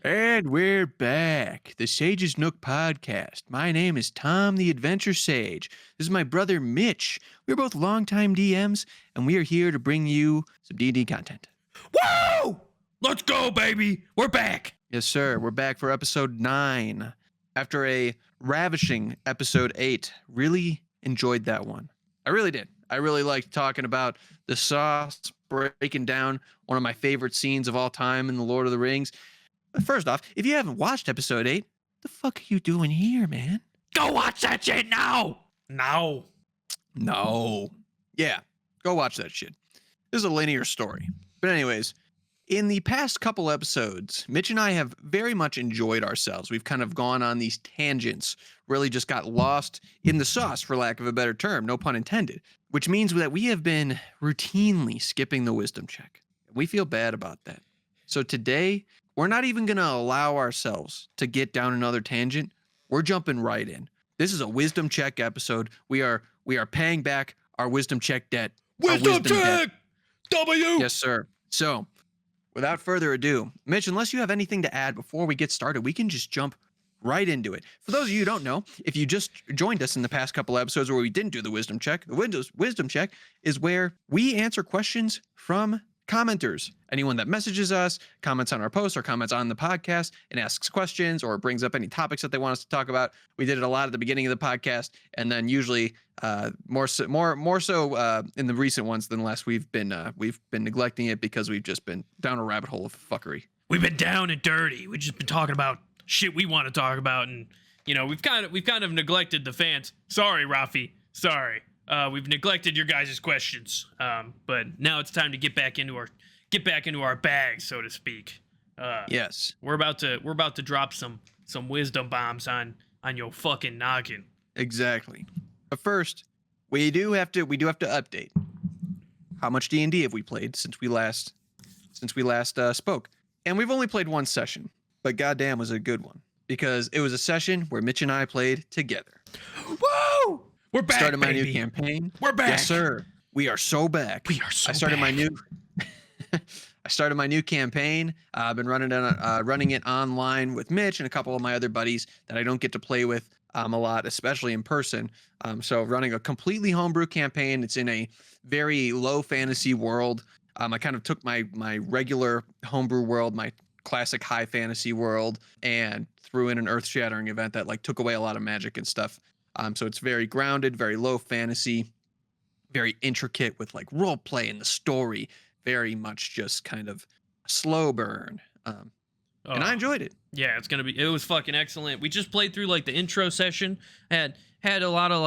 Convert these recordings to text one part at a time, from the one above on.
And we're back. The Sage's Nook podcast. My name is Tom the Adventure Sage. This is my brother Mitch. We're both longtime DMs, and we are here to bring you some D&D content. Woo! Let's go, baby. We're back. Yes, sir. We're back for episode 9. After a ravishing episode 8. Really enjoyed that one. I really did. I really liked talking about the sauce, breaking down one of my favorite scenes of all time in The Lord of the Rings. First off, if you haven't watched episode 8, the fuck are you doing here, man? Go watch that shit now. No. Yeah, go watch that shit. This is a linear story. But anyways, in the past couple episodes, Mitch and I have very much enjoyed ourselves. We've kind of gone on these tangents, really just got lost in the sauce, for lack of a better term, no pun intended, which means that we have been routinely skipping the wisdom check. We feel bad about that. So today, we're not even going to allow ourselves to get down another tangent. We're jumping right in. This is a wisdom check episode. We are paying back our wisdom check debt. Wisdom check! W! Yes, sir. So, without further ado, Mitch, unless you have anything to add before we get started, we can just jump right into it. For those of you who don't know, if you just joined us in the past couple episodes where we didn't do the wisdom check, the wisdom check is where we answer questions from commenters. Anyone that messages us, comments on our posts or comments on the podcast and asks questions or brings up any topics that they want us to talk about. We did it a lot at the beginning of the podcast, and then usually more so in the recent ones than less. We've been neglecting it because we've just been down a rabbit hole of fuckery. We've been down and dirty. We've just been talking about shit we want to talk about, and we've kind of neglected the fans. Sorry, Rafi. Sorry. We've neglected your guys' questions, but now it's time to get back into our bag, so to speak. Yes, we're about to drop some wisdom bombs on your fucking noggin. Exactly. But first, we do have to update. How much D&D have we played since we last spoke? And we've only played one session, but goddamn was it a good one, because it was a session where Mitch and I played together. Woo! We're back, Started my baby. new campaign. We're back. Yes, sir. We are so back. I started my new campaign. I've been running it online with Mitch and a couple of my other buddies that I don't get to play with a lot, especially in person. So running a completely homebrew campaign. It's in a very low fantasy world. I kind of took my regular homebrew world, my classic high fantasy world, and threw in an earth-shattering event that took away a lot of magic and stuff. So it's very grounded, very low fantasy, very intricate with role play in the story, very much just kind of a slow burn. And I enjoyed it. Yeah, it was fucking excellent. We just played through the intro session, had a lot of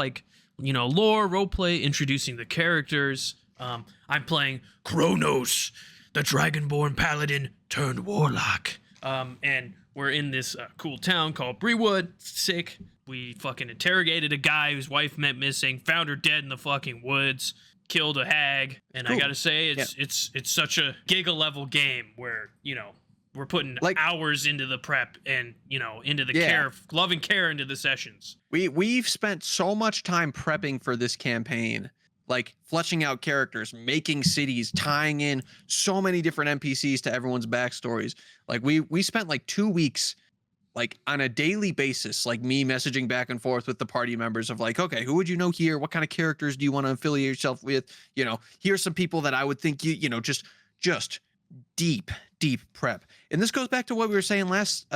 lore, role play, introducing the characters. I'm playing Kronos, the Dragonborn Paladin turned Warlock. And we're in this cool town called Brewood. Sick. We fucking interrogated a guy whose wife went missing, found her dead in the fucking woods, killed a hag, and cool. I gotta say, it's such a giga level game where we're putting hours into the prep and into the care, loving care into the sessions. We've spent so much time prepping for this campaign, fleshing out characters, making cities, tying in so many different NPCs to everyone's backstories. We spent 2 weeks on a daily basis, me messaging back and forth with the party members of okay, who would you know here? What kind of characters do you want to affiliate yourself with? Here's some people that I would think just deep prep. And this goes back to what we were saying last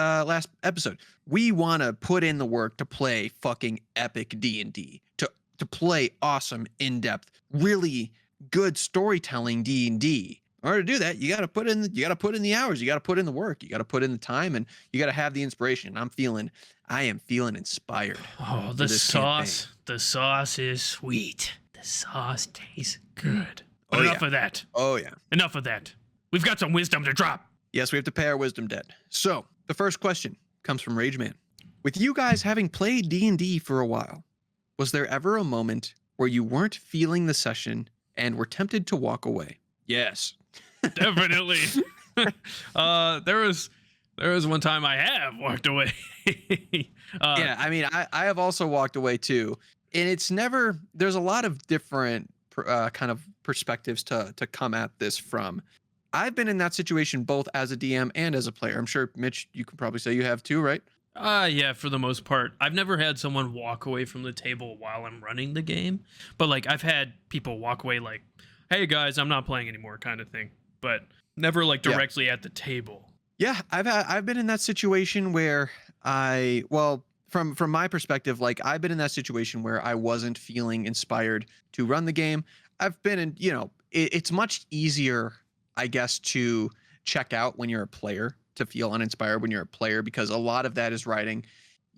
episode. We want to put in the work to play fucking epic D&D, to play awesome, in-depth, really good storytelling D&D. In order to do that, you got to put in the hours, you got to put in the work, you got to put in the time, and you got to have the inspiration. I am feeling inspired. Oh, the sauce is sweet. The sauce tastes good. But enough of that. Oh yeah. Enough of that. We've got some wisdom to drop. Yes, we have to pay our wisdom debt. So, the first question comes from Rage Man. With you guys having played D&D for a while, was there ever a moment where you weren't feeling the session and were tempted to walk away? Yes. Definitely. There was one time I have walked away. Yeah, I mean, I have also walked away too. And there's a lot of different kind of perspectives to come at this from. I've been in that situation both as a DM and as a player. I'm sure, Mitch, you could probably say you have too, right? Yeah, for the most part. I've never had someone walk away from the table while I'm running the game, but like I've had people walk away like, "Hey guys, I'm not playing anymore," kind of thing, but never like Yeah. directly at the table. Yeah, I've been in that situation where from my perspective, like I've been in that situation where I wasn't feeling inspired to run the game. I've been in, it's much easier, I guess, to check out when you're a player, to feel uninspired when you're a player, because a lot of that is riding,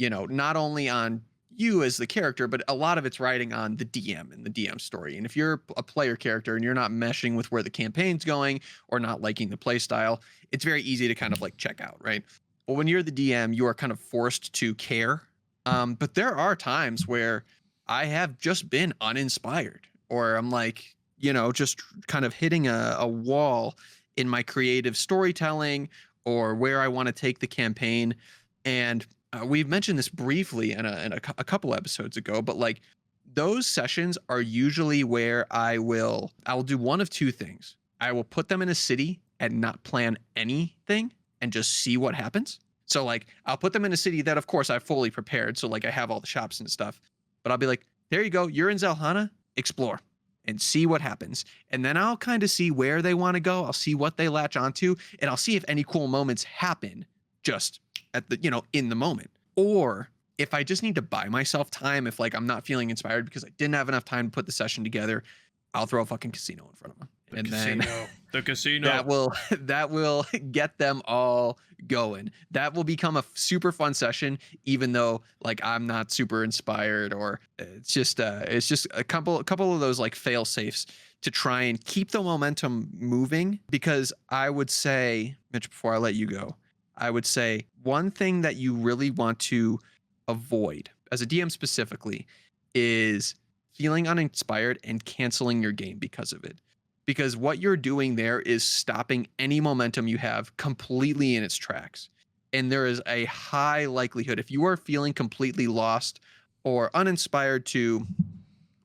not only on you as the character, but a lot of it's riding on the DM and the DM story. And if you're a player character and you're not meshing with where the campaign's going or not liking the play style, it's very easy to kind of like check out, right? But when you're the DM, you are kind of forced to care. But there are times where I have just been uninspired, or I'm like, just kind of hitting a wall in my creative storytelling or where I want to take the campaign. And we've mentioned this briefly in a couple episodes ago, but like those sessions are usually where I'll do one of two things. I will put them in a city and not plan anything and just see what happens. So like I'll put them in a city that of course I've fully prepared. So like I have all the shops and stuff, but I'll be like, there you go. You're in Zelhana, explore and see what happens. And then I'll kind of see where they want to go. I'll see what they latch onto, and I'll see if any cool moments happen just at the, in the moment. Or if I just need to buy myself time, if like I'm not feeling inspired because I didn't have enough time to put the session together, I'll throw a fucking casino in front of them. The casino. That will get them all going. That will become a super fun session, even though like I'm not super inspired, or it's just a couple of those like fail safes to try and keep the momentum moving. Because I would say, Mitch, before I let you go, I would say one thing that you really want to avoid as a DM specifically is feeling uninspired and canceling your game because of it. Because what you're doing there is stopping any momentum you have completely in its tracks. And there is a high likelihood, if you are feeling completely lost or uninspired to,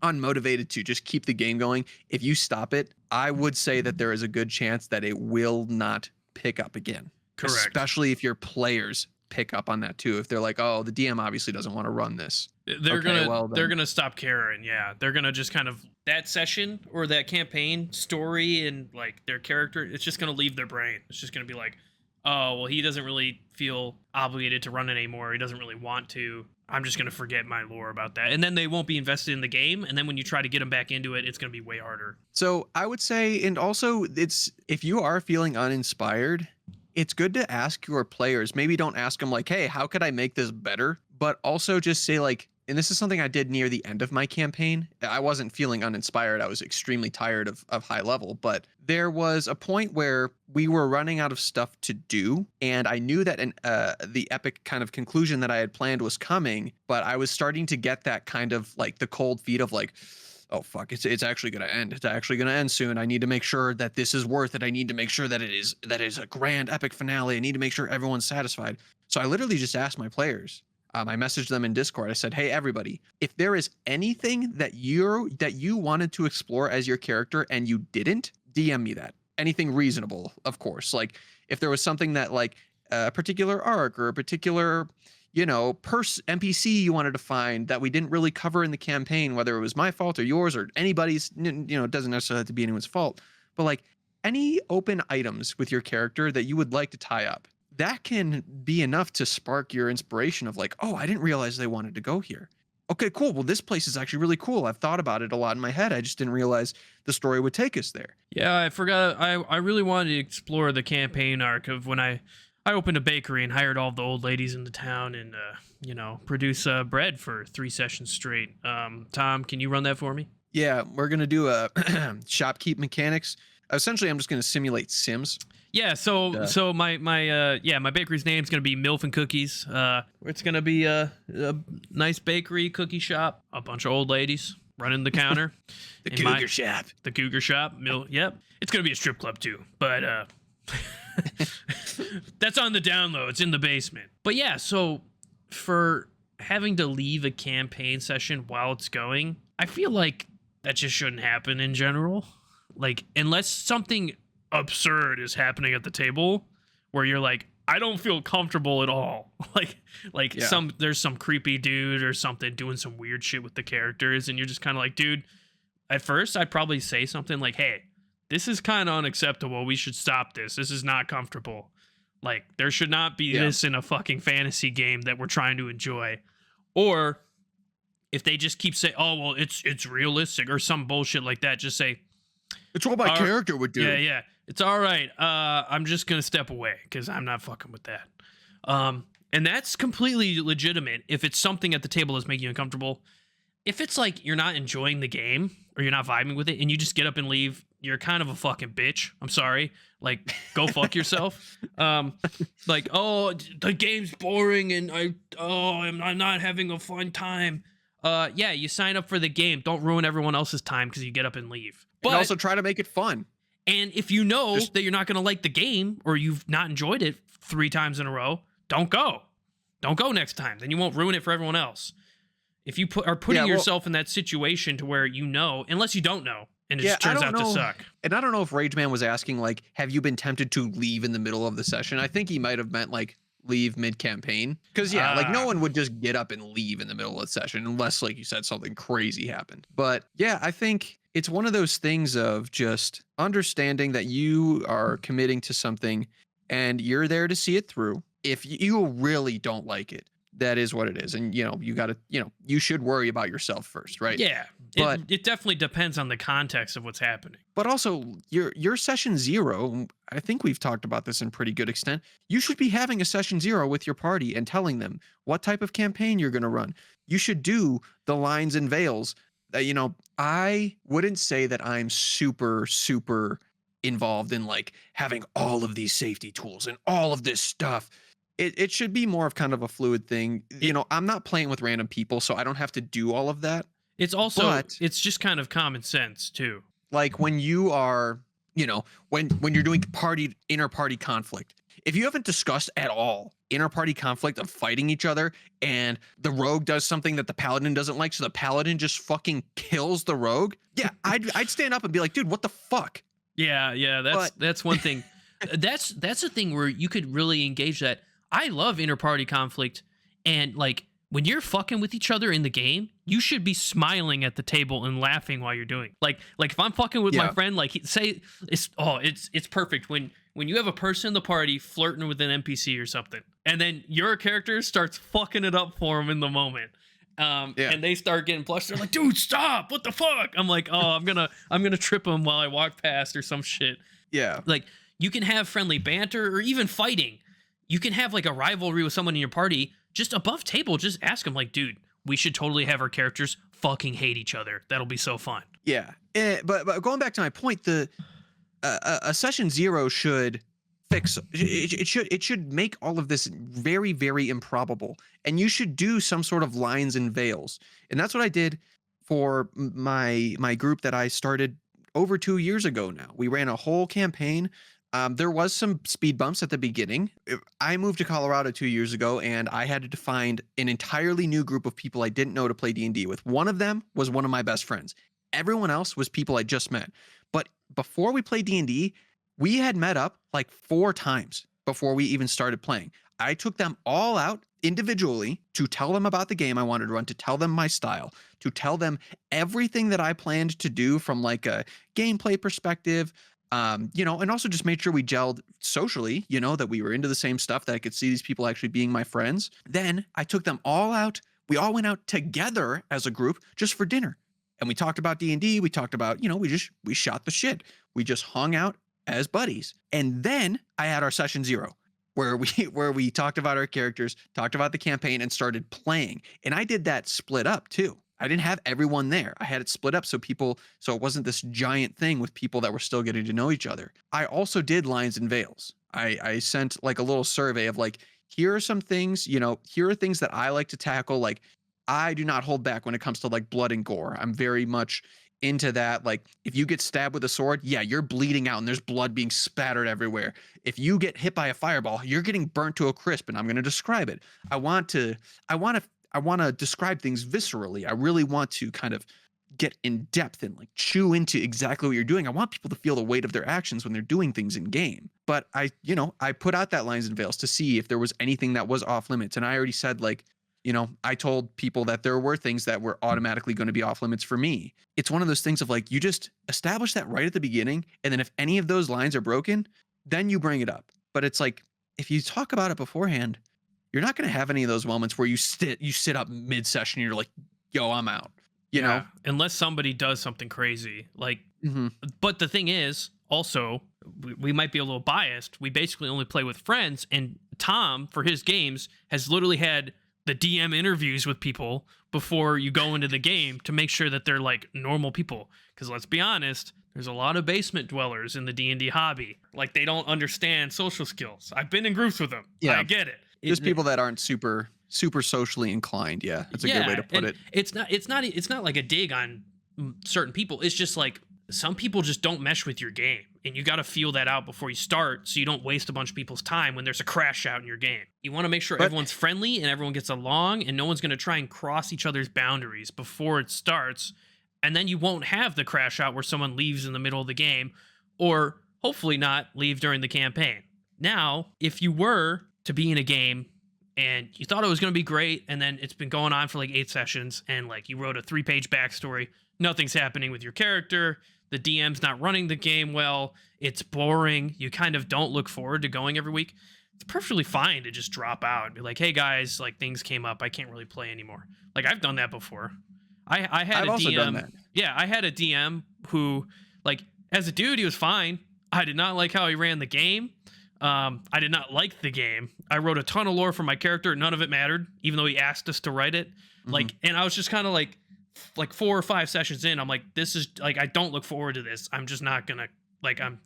unmotivated to just keep the game going, if you stop it, I would say that there is a good chance that it will not pick up again. Correct. Especially if your players pick up on that too. If they're like, oh, the DM obviously doesn't want to run this. They're gonna stop caring. Yeah, they're gonna just kind of, that session or that campaign story and like their character, it's just gonna leave their brain. It's just gonna be like, oh well, he doesn't really feel obligated to run it anymore. He doesn't really want to. I'm just gonna forget my lore about that, and then they won't be invested in the game. And then when you try to get them back into it, it's gonna be way harder. So I would say, and also it's, if you are feeling uninspired, it's good to ask your players. Maybe don't ask them like, hey, how could I make this better? But also just say like, and this is something I did near the end of my campaign. I wasn't feeling uninspired. I was extremely tired of high level, but there was a point where we were running out of stuff to do. And I knew that the epic kind of conclusion that I had planned was coming, but I was starting to get that kind of like the cold feet of like, oh fuck, it's actually going to end. It's actually going to end soon. I need to make sure that this is worth it. I need to make sure that it is a grand epic finale. I need to make sure everyone's satisfied. So I literally just asked my players. I messaged them in Discord. I said, hey, everybody, if there is anything that you wanted to explore as your character and you didn't, DM me that. Anything reasonable, of course. Like if there was something that like a particular arc or a particular, NPC you wanted to find that we didn't really cover in the campaign, whether it was my fault or yours or anybody's, it doesn't necessarily have to be anyone's fault, but like any open items with your character that you would like to tie up, that can be enough to spark your inspiration of like, oh, I didn't realize they wanted to go here. Okay, cool. Well, this place is actually really cool. I've thought about it a lot in my head. I just didn't realize the story would take us there. Yeah, I forgot. I really wanted to explore the campaign arc of when I opened a bakery and hired all the old ladies in the town and, produce bread for 3 sessions straight. Tom, can you run that for me? Yeah, we're going to do a shopkeep mechanics. Essentially, I'm just going to simulate Sims. Yeah, so my bakery's name's gonna be Milf and Cookies. It's gonna be a nice bakery cookie shop. A bunch of old ladies running the counter. The Cougar Shop. The Cougar Shop. Yep. It's gonna be a strip club too, but that's on the down low. It's in the basement. But yeah, so for having to leave a campaign session while it's going, I feel like that just shouldn't happen in general. Like unless something absurd is happening at the table, where you're like, I don't feel comfortable at all. like Yeah. there's some creepy dude or something doing some weird shit with the characters, and you're just kind of like, dude. At first, I'd probably say something like, "Hey, this is kind of unacceptable. We should stop this. This is not comfortable. Like, there should not be this in a fucking fantasy game that we're trying to enjoy." Or if they just keep saying, "Oh, well, it's realistic," or some bullshit like that, just say, It's what my character would do. Yeah, it's all right. I'm just gonna step away because I'm not fucking with that. And that's completely legitimate if it's something at the table that's making you uncomfortable. If it's like you're not enjoying the game or you're not vibing with it and you just get up and leave, you're kind of a fucking bitch. I'm sorry. Like, go fuck yourself. Like, oh, the game's boring and I'm not having a fun time. Yeah, you sign up for the game. Don't ruin everyone else's time because you get up and leave. But and also try to make it fun. And if you know that you're not going to like the game or you've not enjoyed it 3 times in a row, don't go. Don't go next time. Then you won't ruin it for everyone else. If you are putting yourself in that situation to where you know, unless you don't know, and it just turns out to suck. And I don't know if Rage Man was asking, like, have you been tempted to leave in the middle of the session? I think he might have meant, like, leave mid-campaign. Because, like, no one would just get up and leave in the middle of the session unless, like you said, something crazy happened. But, yeah, I think it's one of those things of just understanding that you are committing to something and you're there to see it through. If you really don't like it, that is what it is. And, you know, you got to, you know, you should worry about yourself first, right? Yeah. But it definitely depends on the context of what's happening. But also your session 0, I think we've talked about this in pretty good extent. You should be having a session 0 with your party and telling them what type of campaign you're going to run. You should do the lines and veils. You know, I wouldn't say that I'm super involved in like having all of these safety tools and all of this stuff. It should be more of kind of a fluid thing. You know, I'm not playing with random people, so I don't have to do all of that. It's also, it's just kind of common sense too. Like when you are, you know, when you're doing inner party conflict, if you haven't discussed at all inner party conflict of fighting each other and the rogue does something that the paladin doesn't like, so the paladin just fucking kills the rogue. Yeah, I'd stand up and be like, dude, what the fuck? Yeah, that's one thing. That's the thing where you could really engage that. I love inter-party conflict, and like when you're fucking with each other in the game, you should be smiling at the table and laughing while you're doing. Like if I'm fucking with my friend, like say it's perfect when you have a person in the party flirting with an NPC or something, and then your character starts fucking it up for him in the moment. And they start getting flushed. They're like, dude, stop! What the fuck? I'm like, oh, I'm gonna trip him while I walk past or some shit. Yeah, like you can have friendly banter or even fighting. You can have like a rivalry with someone in your party just above table. Just ask them like, dude, we should totally have our characters fucking hate each other. That'll be so fun. Yeah. But going back to my point, a session 0 should fix it should make all of this very, very improbable. And you should do some sort of lines and veils. And that's what I did for my group that I started over 2 years ago now. We ran a whole campaign. There was some speed bumps at the beginning. I moved to Colorado 2 years ago, and I had to find an entirely new group of people I didn't know to play D&D with. One of them was one of my best friends. Everyone else was people I just met. But before we played D&D, we had met up like 4 times before we even started playing. I took them all out individually to tell them about the game I wanted to run, to tell them my style, to tell them everything that I planned to do from like a gameplay perspective. You know, and also just made sure we gelled socially, you know, that we were into the same stuff, that I could see these people actually being my friends. Then I took them all out. We all went out together as a group just for dinner. And we talked about D&D. We talked about, you know, we shot the shit. We just hung out as buddies. And then I had our session 0 where we talked about our characters, talked about the campaign, and started playing. And I did that split up too. I didn't have everyone there. I had it split up so it wasn't this giant thing with people that were still getting to know each other. I also did lines and veils. I sent like a little survey of like, here are some things, you know, here are things that I like to tackle. Like, I do not hold back when it comes to like blood and gore. I'm very much into that. Like, if you get stabbed with a sword, yeah, you're bleeding out and there's blood being spattered everywhere. If you get hit by a fireball, you're getting burnt to a crisp, and I'm going to describe it. I want to describe things viscerally. I really want to kind of get in depth and like chew into exactly what you're doing. I want people to feel the weight of their actions when they're doing things in game. But I put out that Lines and Veils to see if there was anything that was off limits. And I already said, like, I told people that there were things that were automatically going to be off limits for me. It's one of those things of like, you just establish that right at the beginning. And then if any of those lines are broken, then you bring it up. But it's like, if you talk about it beforehand, you're not going to have any of those moments where you sit up mid session and you're like, yo, I'm out. You know, unless somebody does something crazy, like. Mm-hmm. But the thing is, also, we might be a little biased. We basically only play with friends, and Tom, for his games, has literally had the DM interviews with people before you go into the game to make sure that they're like normal people. Because let's be honest, there's a lot of basement dwellers in the D&D hobby. Like, they don't understand social skills. I've been in groups with them. Yeah, I get it. Just people that aren't super socially inclined. Yeah, that's a good way to put it. It's not like a dig on certain people. It's just like some people just don't mesh with your game, and you got to feel that out before you start, so you don't waste a bunch of people's time when there's a crash out in your game. You want to make sure everyone's friendly and everyone gets along, and no one's going to try and cross each other's boundaries before it starts, and then you won't have the crash out where someone leaves in the middle of the game, or hopefully not leave during the campaign. Now, if you were to be in a game and you thought it was going to be great, and then it's been going on for like 8 sessions, and like you wrote a 3-page backstory, nothing's happening with your character, the DM's not running the game well, it's boring, you kind of don't look forward to going every week, it's perfectly fine to just drop out and be like, hey guys, like things came up, I can't really play anymore. Like, I've done that before. I've also done that. Yeah, I had a DM who, like, as a dude, he was fine. I did not like how he ran the game. I did not like the game. I wrote a ton of lore for my character. None of it mattered, even though he asked us to write it. Like, and I was just kind of like 4 or 5 sessions in, I'm like, this is like, I don't look forward to this. I'm just not gonna, like, I'm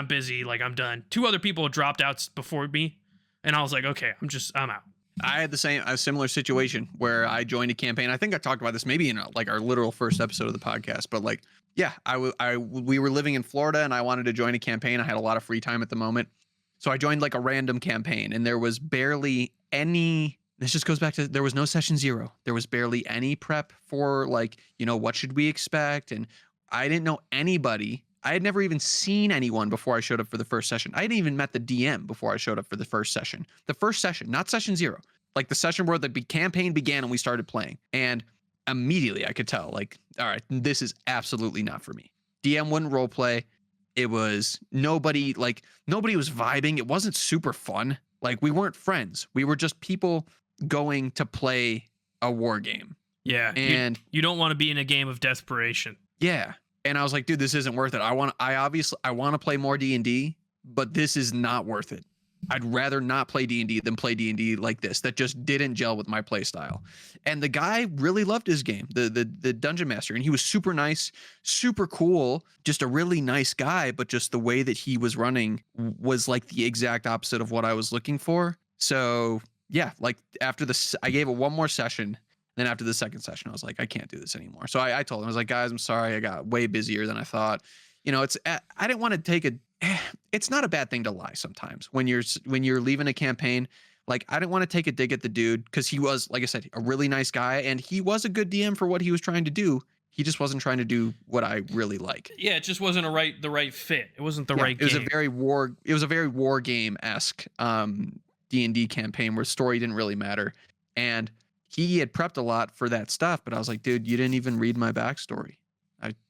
busy. Like, I'm done. 2 other people had dropped out before me, and I was like, okay, I'm out. I had a similar situation where I joined a campaign. I think I talked about this maybe in like our literal first episode of the podcast, but like, yeah, we were living in Florida and I wanted to join a campaign. I had a lot of free time at the moment. So I joined like a random campaign, and there was barely any, this just goes back to, there was no session 0. There was barely any prep for like, what should we expect? And I didn't know anybody. I had never even seen anyone before I showed up for the first session. I hadn't even met the DM before I showed up for the first session. The first session, not session 0. Like the session where the campaign began and we started playing. And immediately I could tell, like, all right, this is absolutely not for me. DM wouldn't role play. It was nobody was vibing. It wasn't super fun. Like, we weren't friends. We were just people going to play a war game. Yeah. And you don't want to be in a game of desperation. Yeah. And I was like, dude, this isn't worth it. I want to play more D&D, but this is not worth it. I'd rather not play D&D than play D&D like this. That just didn't gel with my play style. And the guy really loved his game, the dungeon master, and he was super nice, super cool, just a really nice guy, but just the way that he was running was like the exact opposite of what I was looking for. So yeah, like after this, I gave it one more session. Then after the second session, I was like, I can't do this anymore. So I told him, I was like, guys, I'm sorry. I got way busier than I thought. I didn't want to take it's not a bad thing to lie sometimes when you're leaving a campaign. Like, I didn't want to take a dig at the dude because he was, like I said, a really nice guy, and he was a good DM for what he was trying to do. He just wasn't trying to do what I really like. Yeah, it just wasn't the right fit. It wasn't the right game. It was a very war game-esque D&D campaign where story didn't really matter. And he had prepped a lot for that stuff, but I was like, dude, you didn't even read my backstory.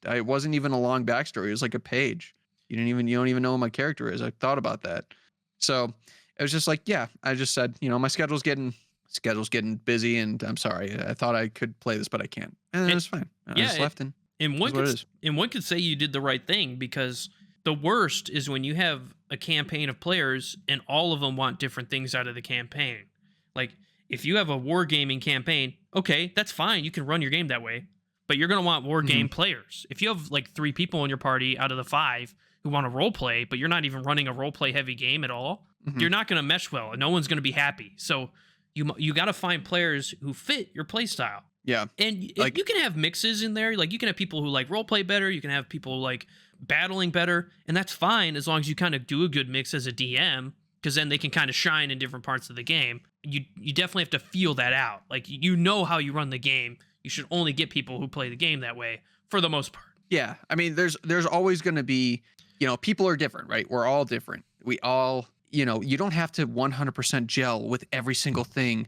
I wasn't even a long backstory. It was like a page. You don't even know who my character is. I thought about that. So it was just like, yeah, I just said, my schedule's getting busy, and I'm sorry. I thought I could play this, but I can't. And it was fine. I just left, and one could say you did the right thing, because the worst is when you have a campaign of players and all of them want different things out of the campaign. Like, if you have a wargaming campaign, okay, that's fine. You can run your game that way, but you're going to want war game players. If you have like 3 people in your party out of the 5 who want to role play, but you're not even running a role play heavy game at all, you're not going to mesh well, and no one's going to be happy. So you got to find players who fit your play style. Yeah. And you can have mixes in there. Like, you can have people who like role play better. You can have people like battling better, and that's fine as long as you kind of do a good mix as a DM, because then they can kind of shine in different parts of the game. You definitely have to feel that out. Like, how you run the game. You should only get people who play the game that way for the most part. Yeah. I mean, there's always going to be, people are different, right? We're all different. We all, you don't have to 100% gel with every single thing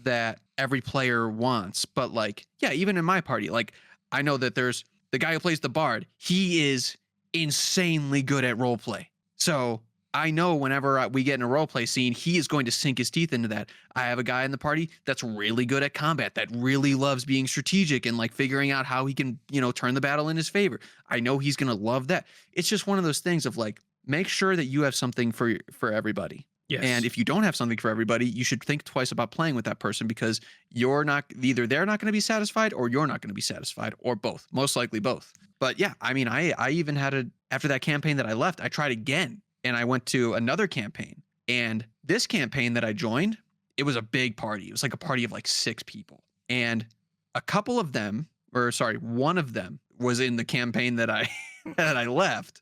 that every player wants. But like, yeah, even in my party, like I know that there's the guy who plays the bard. He is insanely good at role play. So I know whenever we get in a role play scene, he is going to sink his teeth into that. I have a guy in the party that's really good at combat, that really loves being strategic and like figuring out how he can, turn the battle in his favor. I know he's going to love that. It's just one of those things of like, make sure that you have something for everybody. Yes. And if you don't have something for everybody, you should think twice about playing with that person, because you're not either they're not going to be satisfied or you're not going to be satisfied, or both, most likely both. But yeah, I mean, I even had after that campaign that I left, I tried again and I went to another campaign, and this campaign that I joined, it was a big party. It was like a party of like 6 people, and a couple of them, or sorry, one of them was in the campaign that I that I left.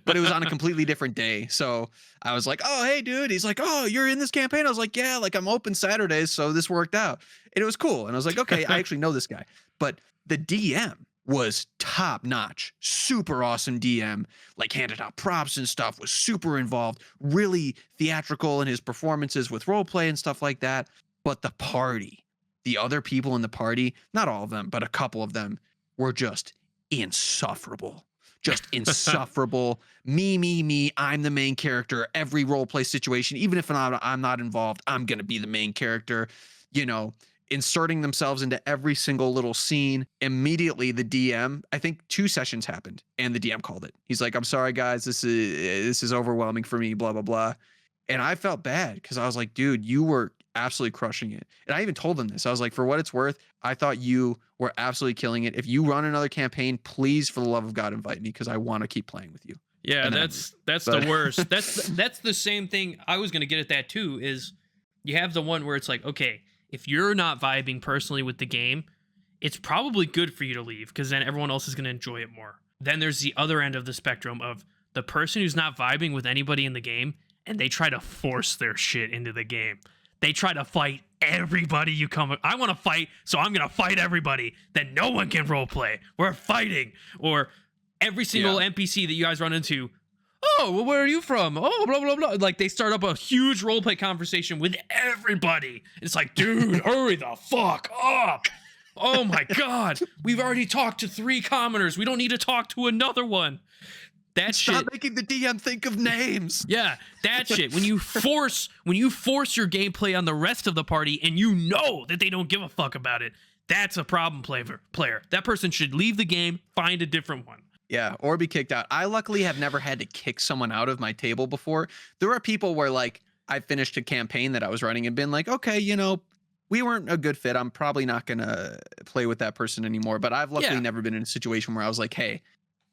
But it was on a completely different day. So I was like, oh, hey, dude. He's like, oh, you're in this campaign? I was like, yeah, like I'm open Saturdays. So this worked out. And it was cool. And I was like, okay, I actually know this guy. But the DM was top notch, super awesome DM, like handed out props and stuff, was super involved, really theatrical in his performances with roleplay and stuff like that. But the party, the other people in the party, not all of them, but a couple of them were just insufferable. Just insufferable. Me. I'm the main character. Every role play situation, even if I'm not involved, I'm going to be the main character, inserting themselves into every single little scene. Immediately, the DM, I think 2 sessions happened and the DM called it. He's like, I'm sorry, guys. This is overwhelming for me, blah, blah, blah. And I felt bad because I was like, dude, you were absolutely crushing it. And I even told them this. I was like, for what it's worth, I thought you were absolutely killing it. If you run another campaign, please, for the love of God, invite me, because I want to keep playing with you. Yeah, that's the worst. That's the same thing. I was going to get at that too, is you have the one where it's like, okay, if you're not vibing personally with the game, it's probably good for you to leave, because then everyone else is going to enjoy it more. Then there's the other end of the spectrum of the person who's not vibing with anybody in the game, and they try to force their shit into the game. They try to fight everybody you come. I want to fight, so I'm going to fight everybody. Then no one can roleplay. We're fighting. Or every single NPC that you guys run into, oh, well, where are you from? Oh, blah, blah, blah. Like, they start up a huge roleplay conversation with everybody. It's like, dude, hurry the fuck up. Oh, my God. We've already talked to 3 commoners. We don't need to talk to another one. That Stop shit. making the DM think of names. Yeah, that shit. When you force your gameplay on the rest of the party and you know that they don't give a fuck about it, that's a problem player. That person should leave the game, find a different one. Yeah, or be kicked out. I luckily have never had to kick someone out of my table before. There are people where like I finished a campaign that I was running and been like, okay, we weren't a good fit. I'm probably not going to play with that person anymore. But I've luckily never been in a situation where I was like, hey,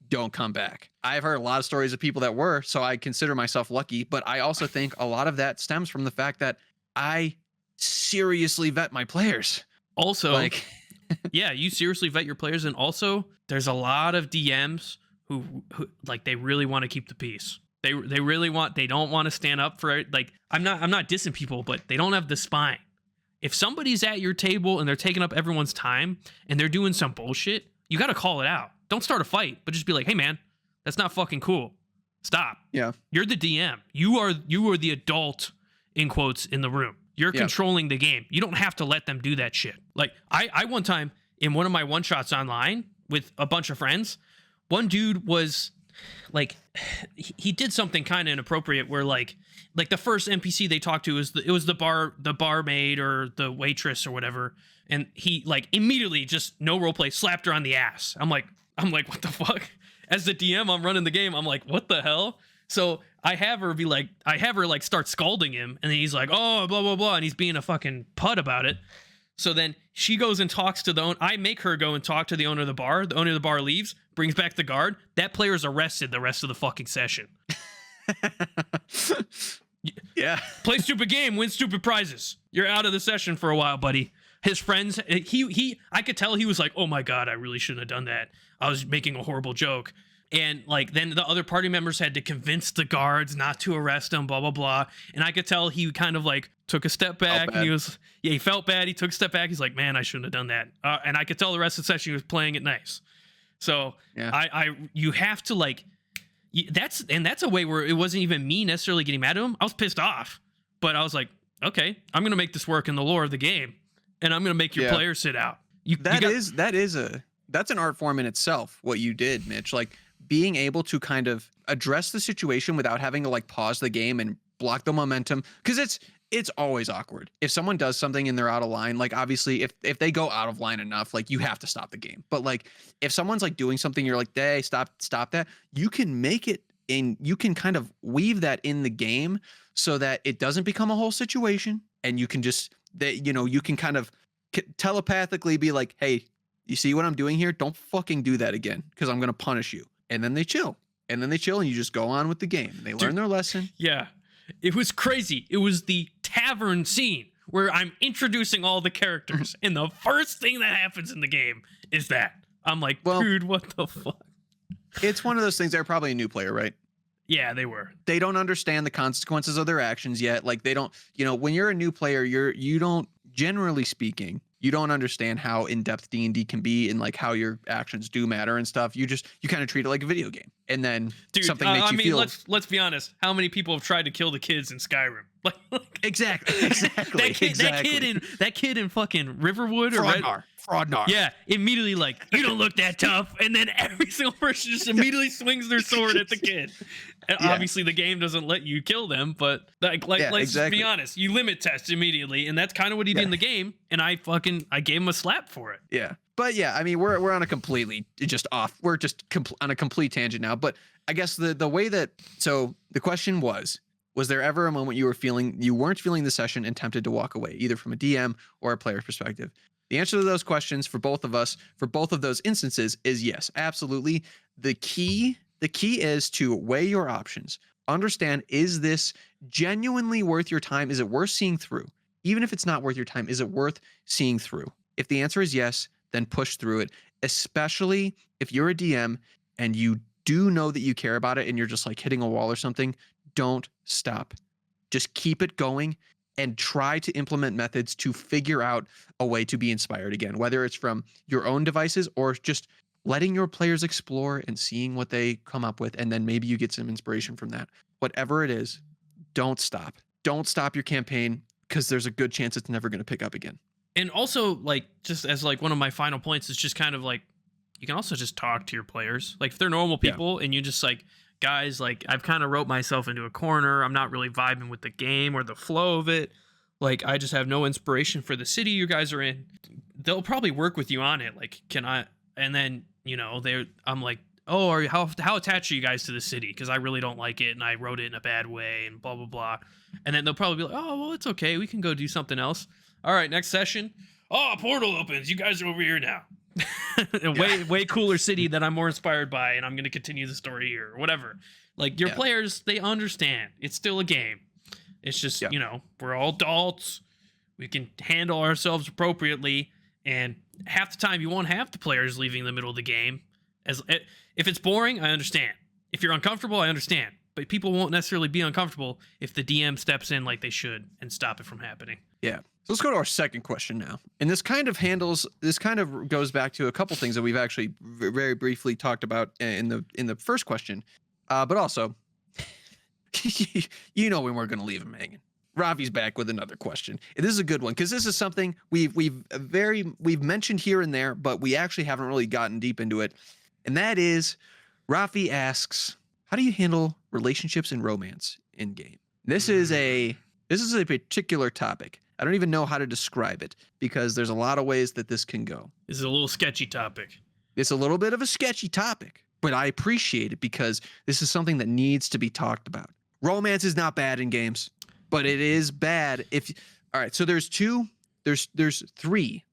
don't come back. I've heard a lot of stories of people that were, so I consider myself lucky. But I also think a lot of that stems from the fact that I seriously vet my players. Also, like, yeah, you seriously vet your players. And also, there's a lot of DMs who like, they really want to keep the peace. They don't want to stand up for it. Like, I'm not dissing people, but they don't have the spine. If somebody's at your table and they're taking up everyone's time and they're doing some bullshit, you got to call it out. Don't start a fight, but just be like, hey, man, that's not fucking cool. Stop. Yeah. You're the DM. You are the adult, in quotes, in the room. You're controlling the game. You don't have to let them do that shit. Like, I one time, in one of my one-shots online with a bunch of friends, one dude was, like, he did something kind of inappropriate where, like the first NPC they talked to was the barmaid or the waitress or whatever, and he, like, immediately, just no roleplay, slapped her on the ass. I'm like, what the fuck? As the DM, I'm running the game. I'm like, what the hell? So I have her start scalding him, and then he's like, oh, blah, blah, blah, and he's being a fucking pud about it. So then she goes and talks to the owner. I make her go and talk to the owner of the bar. The owner of the bar leaves, brings back the guard. That player's arrested the rest of the fucking session. Yeah. Play stupid game, win stupid prizes. You're out of the session for a while, buddy. His friends, I could tell he was like, oh my God, I really shouldn't have done that. I was making a horrible joke. And like then the other party members had to convince the guards not to arrest him, blah blah blah. And I could tell he kind of like took a step back, and he felt bad. He took a step back. He's like, man, I shouldn't have done that. And I could tell the rest of the session he was playing it nice. So yeah. You have to like, that's a way where it wasn't even me necessarily getting mad at him. I was pissed off, but I was like, okay, I'm gonna make this work in the lore of the game, and I'm gonna make your players sit out. That's an art form in itself. What you did, Mitch, like being able to kind of address the situation without having to like pause the game and block the momentum, because it's always awkward if someone does something and they're out of line. Like obviously if they go out of line enough, like you have to stop the game. But like if someone's like doing something, you're like, hey, stop that. You can make it in, you can kind of weave that in the game so that it doesn't become a whole situation, and you can just you can kind of telepathically be like, hey, you see what I'm doing here? Don't fucking do that again, because I'm gonna punish you. And then they chill. And you just go on with the game. They learn their lesson. Yeah. It was crazy. It was the tavern scene where I'm introducing all the characters, and the first thing that happens in the game is that. I'm like, dude, what the fuck? It's one of those things. They're probably a new player, right? Yeah, they were. They don't understand the consequences of their actions yet. Like they don't, when you're a new player, you don't, generally speaking, you don't understand how in-depth D&D can be, and like how your actions do matter and stuff. You kind of treat it like a video game, and then something makes you feel. Let's be honest. How many people have tried to kill the kids in Skyrim? Exactly. that kid in fucking Riverwood or Fraudnar. Yeah, immediately like, you don't look that tough, and then every single person just immediately swings their sword at the kid. And obviously the game doesn't let you kill them, but let's be honest, you limit test immediately, and that's kind of what he did in the game, and I gave him a slap for it. Yeah. But yeah, I mean, we're on a completely we're just on a complete tangent now, but I guess the way that, so the question was there ever a moment you weren't feeling the session and tempted to walk away, either from a DM or a player's perspective? The answer to those questions for both of us, for both of those instances, is yes, absolutely. The key is to weigh your options. Understand, is this genuinely worth your time? Is it worth seeing through? Even if it's not worth your time, is it worth seeing through? If the answer is yes, then push through it, especially if you're a DM and you do know that you care about it and you're just like hitting a wall or something. Don't stop. Just keep it going and try to implement methods to figure out a way to be inspired again, whether it's from your own devices or just letting your players explore and seeing what they come up with. And then maybe you get some inspiration from that. Whatever it is, don't stop. Don't stop your campaign, because there's a good chance it's never going to pick up again. And also, like, just as like one of my final points is just kind of like, you can also just talk to your players. Like if they're normal people and you just like, guys, like I've kind of wrote myself into a corner. I'm not really vibing with the game or the flow of it. Like I just have no inspiration for the city you guys are in. They'll probably work with you on it. Like, can I? And then, I'm like, oh, how attached are you guys to the city? Because I really don't like it, and I wrote it in a bad way, and blah, blah, blah. And then they'll probably be like, oh, well, it's okay. We can go do something else. All right, next session. Oh, a portal opens. You guys are over here now. way cooler city that I'm more inspired by, and I'm going to continue the story here, or whatever. Like, your players, they understand. It's still a game. It's just, we're all adults. We can handle ourselves appropriately, and half the time you won't have the players leaving the middle of the game. If it's boring, I understand. If you're uncomfortable, I understand. But people won't necessarily be uncomfortable if the DM steps in like they should and stop it from happening. Yeah. So let's go to our second question now. And this kind of goes back to a couple things that we've actually very briefly talked about in the first question. But also, when we're going to leave him hanging. Ravi's back with another question. And this is a good one, because this is something we've mentioned here and there, but we actually haven't really gotten deep into it. And that is, Rafi asks, how do you handle relationships and romance in game? This is a particular topic. I don't even know how to describe it, because there's a lot of ways that this can go. This is a little sketchy topic. It's a little bit of a sketchy topic, but I appreciate it because this is something that needs to be talked about. Romance is not bad in games, but it is bad all right, so there's three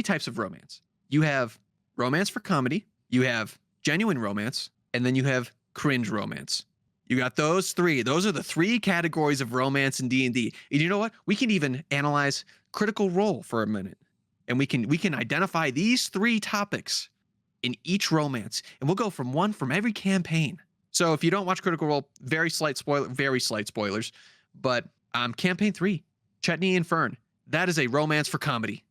types of romance. You have romance for comedy, you have genuine romance, and then you have cringe romance. You got those three. Those are the three categories of romance in D&D. And you know what? We can even analyze Critical Role for a minute. And we can identify these three topics in each romance, and we'll go from one from every campaign. So if you don't watch Critical Role, very slight spoilers, but campaign 3, Chetney and Fern, that is a romance for comedy.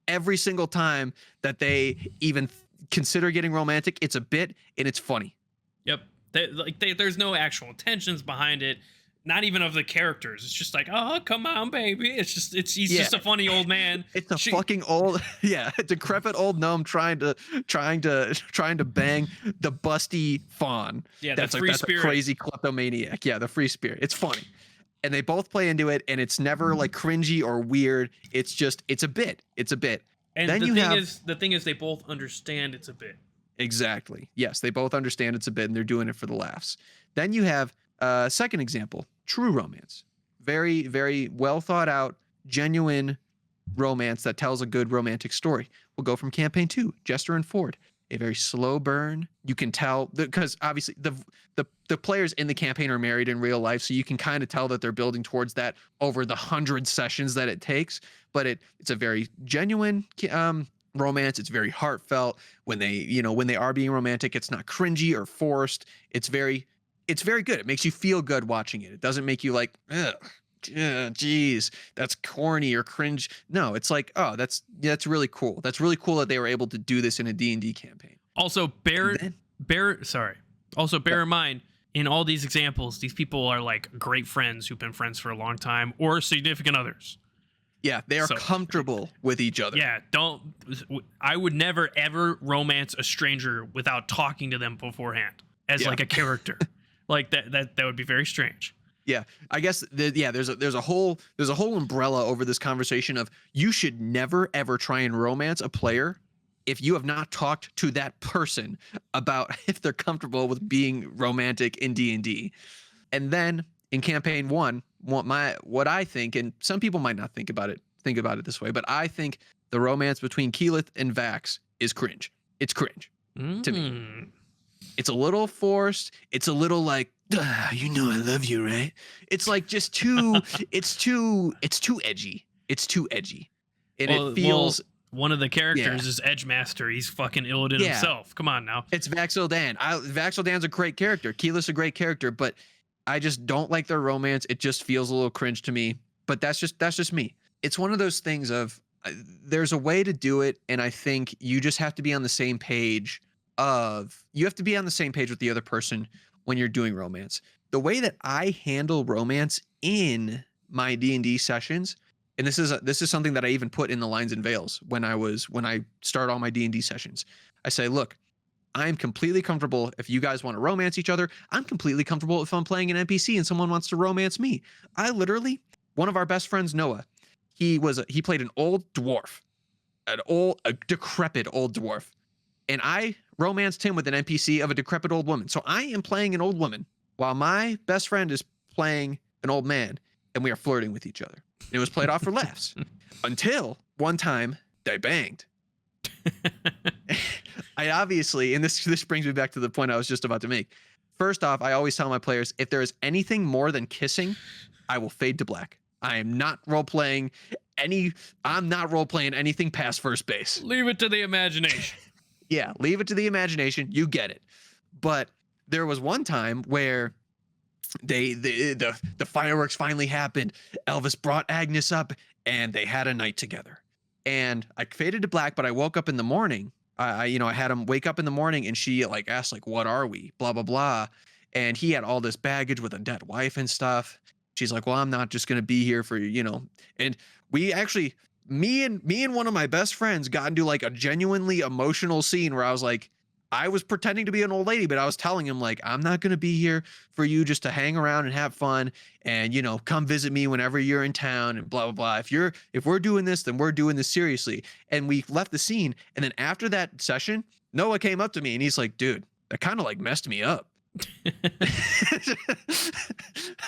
Every single time that they even consider getting romantic, it's a bit and it's funny. Yep. There's no actual intentions behind it. Not even of the characters. It's just like, oh, come on, baby. He's just a funny old man. It's a fucking old, decrepit old gnome trying to bang the busty fawn. Yeah, that's free a spirit. Crazy kleptomaniac. Yeah, the free spirit. It's funny, and they both play into it, and it's never like cringy or weird. It's a bit. And then the thing is, they both understand it's a bit. Exactly. Yes, they both understand it's a bit, and they're doing it for the laughs. Then you have second example, true romance. Very, very well thought out, genuine romance that tells a good romantic story. We'll go from campaign 2, Jester and Ford. A very slow burn. You can tell because obviously the players in the campaign are married in real life, so you can kind of tell that they're building towards that over the 100 sessions that it takes. But it's a very genuine romance. It's very heartfelt. When they are being romantic, it's not cringy or forced. It's very good. It makes you feel good watching it. It doesn't make you like, ugh, geez, that's corny or cringe. No, it's like, oh, that's really cool. That's really cool that they were able to do this in a D&D campaign. Also, bear in mind, in all these examples, these people are like great friends who've been friends for a long time or significant others. Yeah, they are comfortable with each other. Yeah, I would never ever romance a stranger without talking to them beforehand as like a character. Like that would be very strange. Yeah, I guess there's a whole umbrella over this conversation of you should never ever try and romance a player if you have not talked to that person about if they're comfortable with being romantic in D&D. And then in campaign 1, what I think, and some people might not think about it this way, but I think the romance between Keyleth and Vax is cringe. It's cringe to me. It's a little forced. It's a little like, you know I love you, right? It's like just too it's too edgy. It's too edgy. And it feels one of the characters is Edgemaster. He's fucking Illidan himself. Come on now. It's Vax'ildan. Vax'ildan's a great character. Keyleth's a great character, but I just don't like their romance. It just feels a little cringe to me. But that's just me. It's one of those things of there's a way to do it, and I think you just have to be on the same page with the other person when you're doing romance. The way that I handle romance in my D&D sessions, and this is something that I even put in the Lines and Veils when I start all my D&D sessions. I say, look, I'm completely comfortable if you guys want to romance each other. I'm completely comfortable if I'm playing an NPC and someone wants to romance me. One of our best friends, Noah, he played an old dwarf, a decrepit old dwarf. And I romanced him with an NPC of a decrepit old woman. So I am playing an old woman while my best friend is playing an old man, and we are flirting with each other. And it was played off for laughs until one time they banged. I obviously, and this brings me back to the point I was just about to make. First off, I always tell my players, if there is anything more than kissing, I will fade to black. I am not role-playing anything past first base. Leave it to the imagination. Yeah, leave it to the imagination. You get it. But there was one time where the fireworks finally happened. Elvis brought Agnes up, and they had a night together. And I faded to black, but I woke up in the morning. I had him wake up in the morning, and she like asked like, "What are we?" Blah blah blah. And he had all this baggage with a dead wife and stuff. She's like, "Well, I'm not just gonna be here for you." And we actually, me and one of my best friends got into like a genuinely emotional scene where I was like, I was pretending to be an old lady, but I was telling him like, I'm not going to be here for you just to hang around and have fun and, come visit me whenever you're in town and blah, blah, blah. If we're doing this, then we're doing this seriously. And we left the scene. And then after that session, Noah came up to me and he's like, dude, that kind of like messed me up.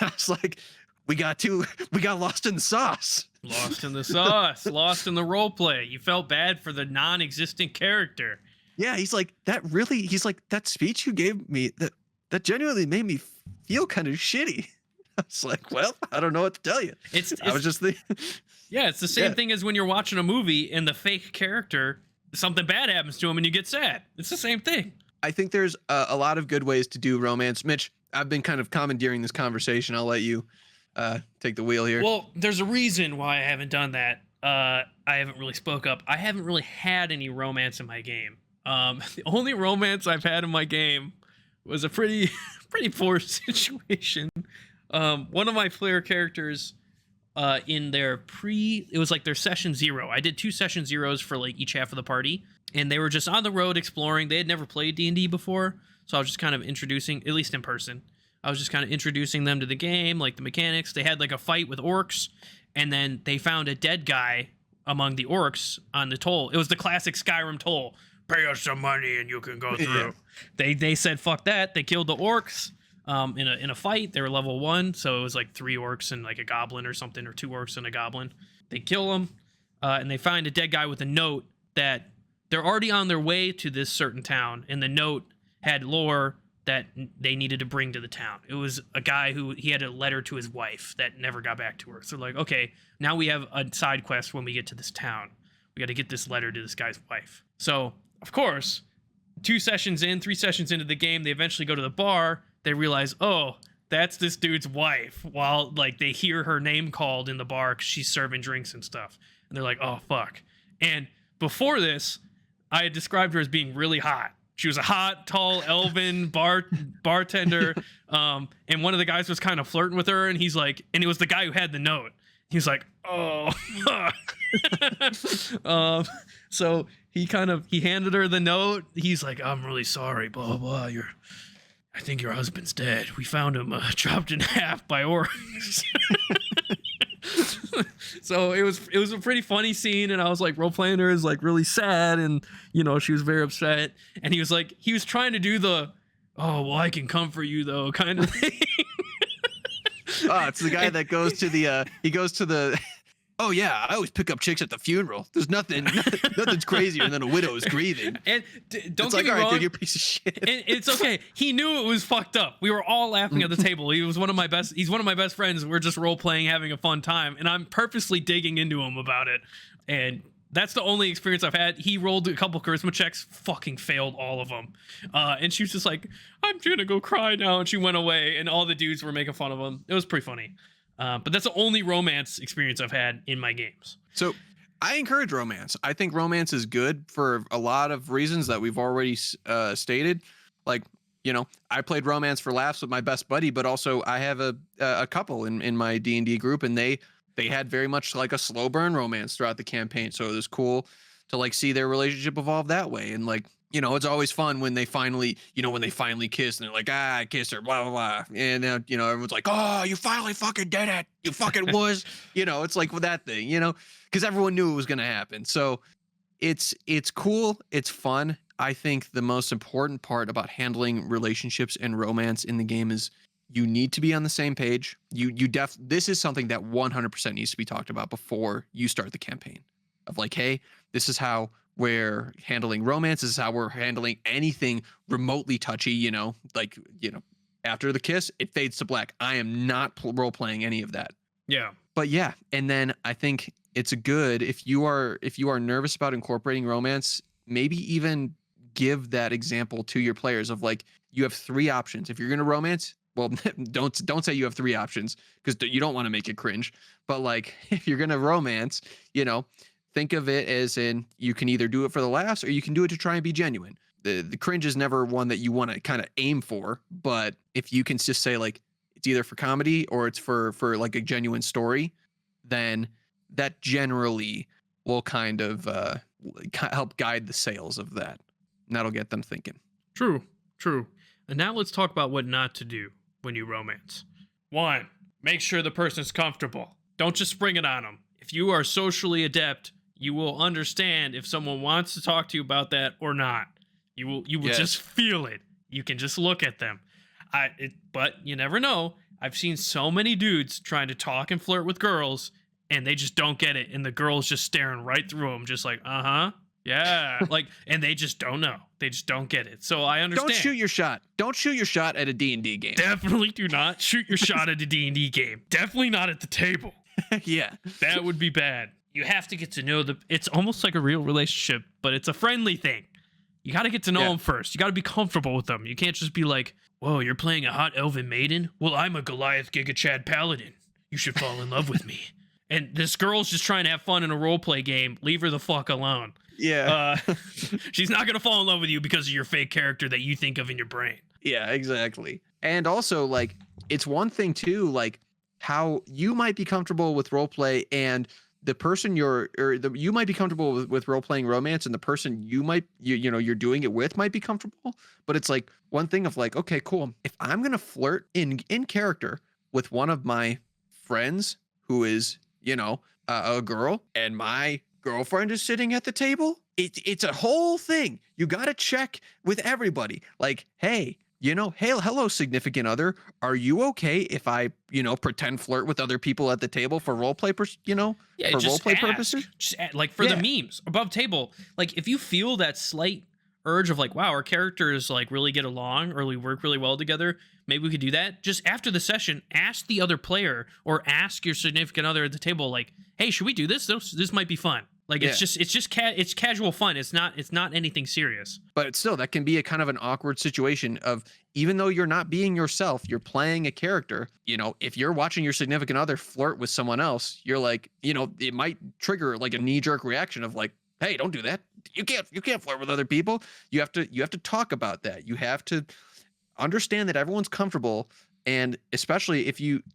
I was like, we got lost in the sauce. Lost in the sauce, lost in the role play. You felt bad for the non-existent character. Yeah, he's like, that speech you gave me, that genuinely made me feel kind of shitty. I was like, well, I don't know what to tell you. I was just thinking. Yeah, it's the same thing as when you're watching a movie and the fake character something bad happens to him and you get sad. It's the same thing. I think there's a lot of good ways to do romance. Mitch, I've been kind of commandeering this conversation. I'll let you take the wheel here. Well, there's a reason why I haven't done that. I haven't really spoke up. I haven't really had any romance in my game. The only romance I've had in my game was a pretty poor situation. One of my player characters in their it was like their session 0. I did 2 session 0s for like each half of the party, and they were just on the road exploring. They had never played D&D before, so I was just kind of introducing, at least in person, I was just kind of introducing them to the game, like the mechanics. They had like a fight with orcs, and then they found a dead guy among the orcs on the toll. It was the classic Skyrim toll. Pay us some money and you can go through. Yeah. They said fuck that. They killed the orcs in a fight. They were level 1, so it was like 3 orcs and like a goblin or something, or 2 orcs and a goblin. They kill them, and they find a dead guy with a note that they're already on their way to this certain town, and the note had lore that they needed to bring to the town. It was a guy who he had a letter to his wife that never got back to her. So like, okay, now we have a side quest when we get to this town. We got to get this letter to this guy's wife. So of course, 3 sessions into the game, they eventually go to the bar. They realize, oh, that's this dude's wife. While like they hear her name called in the bar 'cause she's serving drinks and stuff. And they're like, oh, fuck. And before this, I had described her as being really hot. She was a hot, tall, elven bartender. And one of the guys was kind of flirting with her. And he's like, and it was the guy who had the note. He's like, oh, fuck. So he handed her the note. He's like, I'm really sorry, blah, blah, blah. I think your husband's dead. We found him chopped in half by orcs. So it was a pretty funny scene, and I was like, role playing her is like really sad, and you know, she was very upset, and he was trying to do the, oh well, I can comfort you though kind of thing. Oh, it's the guy that goes to the oh yeah, I always pick up chicks at the funeral. There's nothing's crazier than a widow is grieving. And don't get me wrong, wrong, dude, you're a piece of shit. And it's okay. He knew it was fucked up. We were all laughing at the table. He's one of my best friends. We're just role playing, having a fun time, and I'm purposely digging into him about it. And that's the only experience I've had. He rolled a couple charisma checks, fucking failed all of them. And she was just like, I'm gonna go cry now. And she went away, and all the dudes were making fun of him. It was pretty funny. But that's the only romance experience I've had in my games. So I encourage romance. I think romance is good for a lot of reasons that we've already stated. Like, you know, I played romance for laughs with my best buddy, but also I have a couple in my D&D group, and they had very much like a slow burn romance throughout the campaign. So it was cool to like see their relationship evolve that way. And like, you know, it's always fun when they finally kiss, and they're like, I kissed her, blah, blah, blah. And, you know, everyone's like, oh, you finally fucking did it. You fucking was, you know, it's like with that thing, you know, because everyone knew it was going to happen. So it's cool. It's fun. I think the most important part about handling relationships and romance in the game is you need to be on the same page. This is something that 100% needs to be talked about before you start the campaign of like, hey, this is how we're handling romance. This is how we're handling anything remotely touchy, you know, like, you know, after the kiss, it fades to black. I am not role playing any of that. Yeah. But yeah. And then I think it's good if you are nervous about incorporating romance, maybe even give that example to your players of like, you have 3 options. If you're going to romance, well, don't say you have 3 options because you don't want to make it cringe. But like, if you're going to romance, you know, think of it as in you can either do it for the laughs or you can do it to try and be genuine. The cringe is never one that you want to kind of aim for, but if you can just say like it's either for comedy or it's for like a genuine story, then that generally will kind of help guide the sales of that. And that'll get them thinking. True. And now let's talk about what not to do when you romance. 1, make sure the person's comfortable. Don't just spring it on them. If you are socially adept, you will understand if someone wants to talk to you about that or not. You will yes. Just feel it. You can just look at them. But you never know. I've seen so many dudes trying to talk and flirt with girls, and they just don't get it. And the girl's just staring right through them, just like, yeah. Like, and they just don't know. They just don't get it. So I understand. Don't shoot your shot. Don't shoot your shot at a D&D game. Definitely do not shoot your shot at a D&D game. Definitely not at the table. Yeah. That would be bad. you have to get to know it's almost like a real relationship, but it's a friendly thing. You got to get to know them first. You got to be comfortable with them. You can't just be like, whoa, you're playing a hot elven maiden? Well, I'm a Goliath Giga Chad paladin. You should fall in love with me. And this girl's just trying to have fun in a roleplay game. Leave her the fuck alone. Yeah. She's not going to fall in love with you because of your fake character that you think of in your brain. Yeah, exactly. And also, like, it's one thing too, like how you might be comfortable with roleplay and the person you might be comfortable with role playing romance, and the person you're doing it with might be comfortable. But it's like one thing of like, okay, cool. If I'm gonna flirt in character with one of my friends who is, a girl, and my girlfriend is sitting at the table, it's a whole thing. You gotta check with everybody. Like, hey, hello, significant other. Are you okay if I, pretend flirt with other people at the table for roleplay, purposes? Like for the memes above table. Like if you feel that slight urge of like, wow, our characters like really get along or we work really well together, maybe we could do that. Just after the session, ask the other player or ask your significant other at the table, like, hey, should we do this? This might be fun. Like it's casual fun. It's not anything serious. But still, that can be a kind of an awkward situation of, even though you're not being yourself, you're playing a character. If you're watching your significant other flirt with someone else, you're like, it might trigger like a knee-jerk reaction of like, hey, don't do that. You can't flirt with other people. You have to talk about that. You have to understand that everyone's comfortable, and especially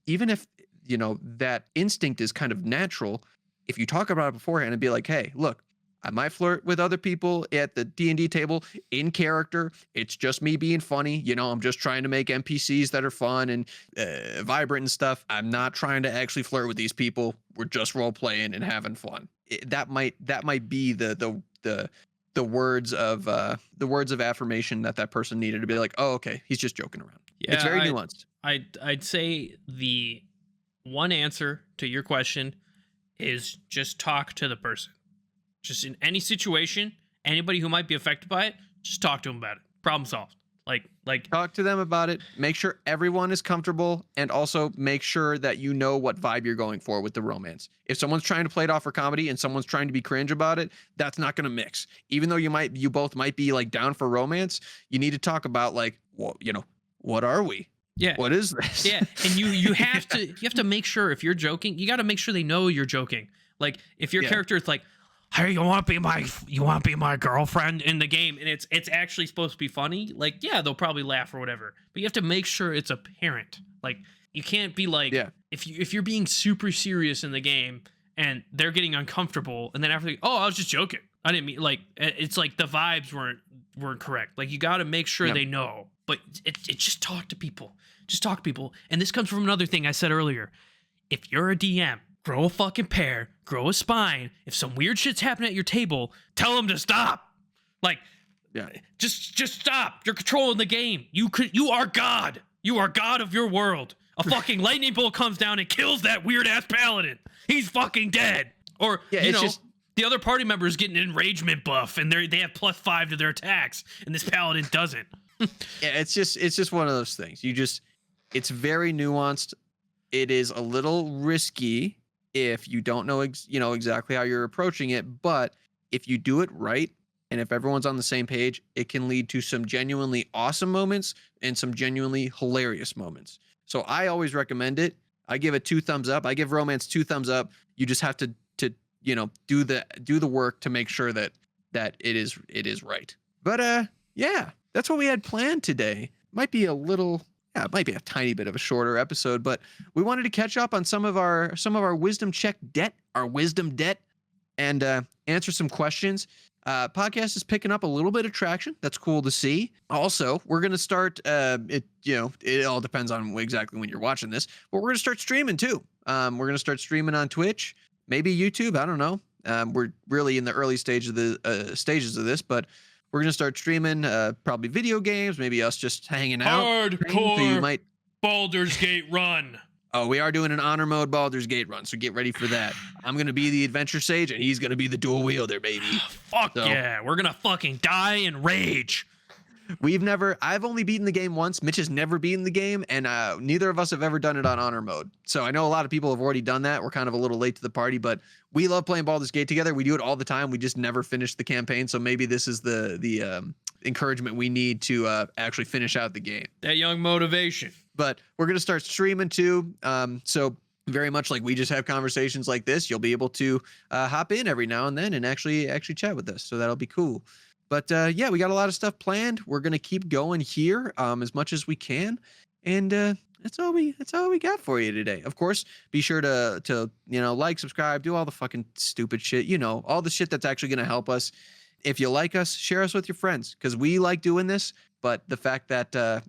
even if that instinct is kind of natural. If you talk about it beforehand and be like, hey, look, I might flirt with other people at the D&D table in character. It's just me being funny. I'm just trying to make NPCs that are fun and vibrant and stuff. I'm not trying to actually flirt with these people. We're just role playing and having fun. That might be the words of affirmation that person needed to be like, oh, okay, he's just joking around. Yeah, it's very nuanced. I'd say the one answer to your question is just talk to the person. Just in any situation, anybody who might be affected by it, just talk to them about it. Problem solved. Like talk to them about it. Make sure everyone is comfortable, and also make sure that you know what vibe you're going for with the romance. If someone's trying to play it off for comedy and someone's trying to be cringe about it, that's not going to mix. Even though you both might be like down for romance, you need to talk about like, well, what are we? Yeah. What is this? Yeah. And you have to make sure, if you're joking, you got to make sure they know you're joking. Like if your character is like, hey, you want to be my girlfriend in the game, and it's actually supposed to be funny, like, yeah, they'll probably laugh or whatever. But you have to make sure it's apparent. Like you can't be like, if you're being super serious in the game and they're getting uncomfortable, and then after, oh, I was just joking. I didn't mean, like, it's like the vibes weren't correct. Like you got to make sure they know. But it's just talk to people. Just talk to people. And this comes from another thing I said earlier. If you're a DM, grow a fucking pair, grow a spine. If some weird shit's happening at your table, tell them to stop. Like, just stop. You're controlling the game. You are God. You are God of your world. A fucking lightning bolt comes down and kills that weird ass paladin. He's fucking dead. Or the other party member is getting an enragement buff, and they have +5 to their attacks, and this paladin doesn't. Yeah, it's just one of those things. It's very nuanced. It is a little risky if you don't know exactly how you're approaching it, but if you do it right, and if everyone's on the same page, it can lead to some genuinely awesome moments and some genuinely hilarious moments. So I always recommend it. I give it 2 thumbs up. I give romance 2 thumbs up. You just have to do the work to make sure that it is right. But that's what we had planned today. Might be it might be a tiny bit of a shorter episode, but we wanted to catch up on some of our wisdom debt, and answer some questions. Podcast is picking up a little bit of traction. That's cool to see. Also, we're going to start, it all depends on exactly when you're watching this, but we're going to start streaming too. We're going to start streaming on Twitch, maybe YouTube. I don't know. We're really in the early stages of this, but we're going to start streaming probably video games, maybe us just hanging out. Hardcore Baldur's Gate run. Oh, we are doing an honor mode Baldur's Gate run, so get ready for that. I'm going to be the adventure sage, and he's going to be the dual wielder, baby. Fuck yeah. We're going to fucking die and rage. I've only beaten the game once. Mitch has never beaten the game, and neither of us have ever done it on honor mode. So I know a lot of people have already done that. We're kind of a little late to the party, but we love playing Baldur's Gate together. We do it all the time. We just never finish the campaign. So maybe this is the encouragement we need to actually finish out the game. That young motivation. But we're going to start streaming too. So very much like we just have conversations like this, you'll be able to hop in every now and then and actually chat with us. So that'll be cool. But yeah, we got a lot of stuff planned. We're gonna keep going here as much as we can, and that's all we got for you today. Of course, be sure to like, subscribe, do all the fucking stupid shit. All the shit that's actually gonna help us. If you like us, share us with your friends because we like doing this. But the fact that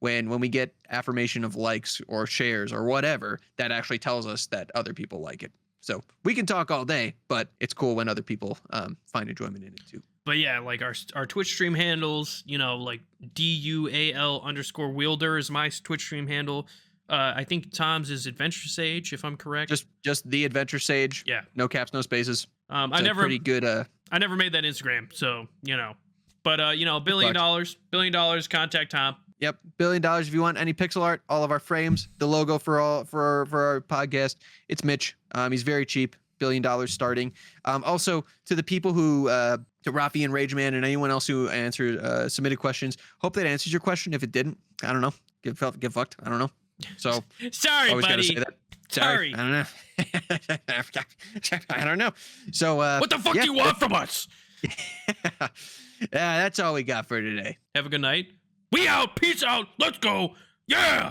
when we get affirmation of likes or shares or whatever, that actually tells us that other people like it. So we can talk all day, but it's cool when other people find enjoyment in it too. But yeah, like our Twitch stream handles, like DUAL_wielder is my Twitch stream handle. I think Tom's is Adventure Sage, if I'm correct. Just the Adventure Sage. Yeah. No caps, no spaces. I never pretty good. I never made that Instagram, so But $1 billion, contact Tom. Yep, $1 billion. If you want any pixel art, all of our frames, the logo for our podcast, it's Mitch. He's very cheap. $1 billion starting. Also to the people who to Rafi and Rageman and anyone else who answered submitted questions. Hope that answers your question. If it didn't, I don't know. Get fucked. I don't know. So sorry, always buddy. gotta say that. Sorry. I don't know. I don't know. So what the fuck do you want from us? Yeah, that's all we got for today. Have a good night. We out. Peace out. Let's go. Yeah.